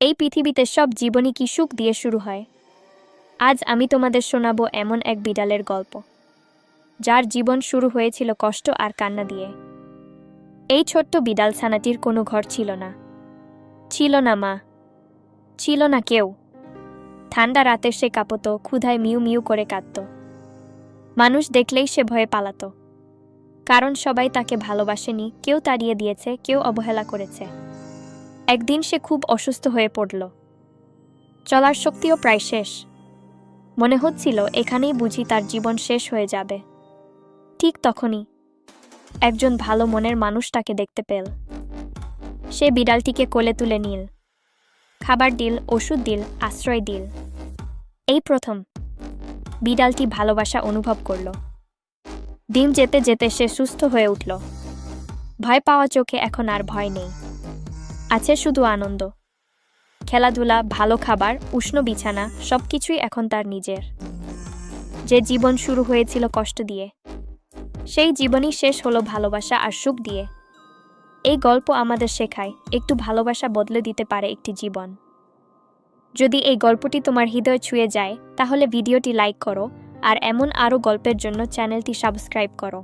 এই পৃথিবীতে সব জীবনই কি সুখ দিয়ে শুরু হয়। আজ আমি তোমাদের শোনাবো এমন এক বিড়ালের গল্প, যার জীবন শুরু হয়েছিল কষ্ট আর কান্না দিয়ে। এই ছোট্ট বিড়াল ছানাটির কোনো ঘর ছিল না, ছিল না মা, ছিল না কেউ। ঠান্ডা রাতে সে কাঁপত, ক্ষুধায় মিউ মিউ করে কাঁদত। মানুষ দেখলেই সে ভয়ে পালাত, কারণ সবাই তাকে ভালোবাসেনি, কেউ তাড়িয়ে দিয়েছে, কেউ অবহেলা করেছে। একদিন সে খুব অসুস্থ হয়ে পড়ল, চলার শক্তিও প্রায় শেষ। মনে হচ্ছিল এখানেই বুঝি তার জীবন শেষ হয়ে যাবে। ঠিক তখনই একজন ভালো মনের মানুষ তাকে দেখতে পেল। সে বিড়ালটিকে কোলে তুলে নিল, খাবার দিল, ওষুধ দিল, আশ্রয় দিল। এই প্রথম বিড়ালটি ভালোবাসা অনুভব করল। দিন যেতে যেতে সে সুস্থ হয়ে উঠল। ভয় পাওয়া চোখে এখন আর ভয় নেই, আছে শুধু আনন্দ। খেলাধুলা, ভালো খাবার, উষ্ণ বিছানা, সবকিছুই এখন তার নিজের। যে জীবন শুরু হয়েছিল কষ্ট দিয়ে, সেই জীবনই শেষ হলো ভালোবাসা আর সুখ দিয়ে। এই গল্প আমাদের শেখায়, একটু ভালোবাসা বদলে দিতে পারে একটি জীবন। যদি এই গল্পটি তোমার হৃদয় ছুঁয়ে যায়, তাহলে ভিডিওটি লাইক করো আর এমন আরও গল্পের জন্য চ্যানেলটি সাবস্ক্রাইব করো।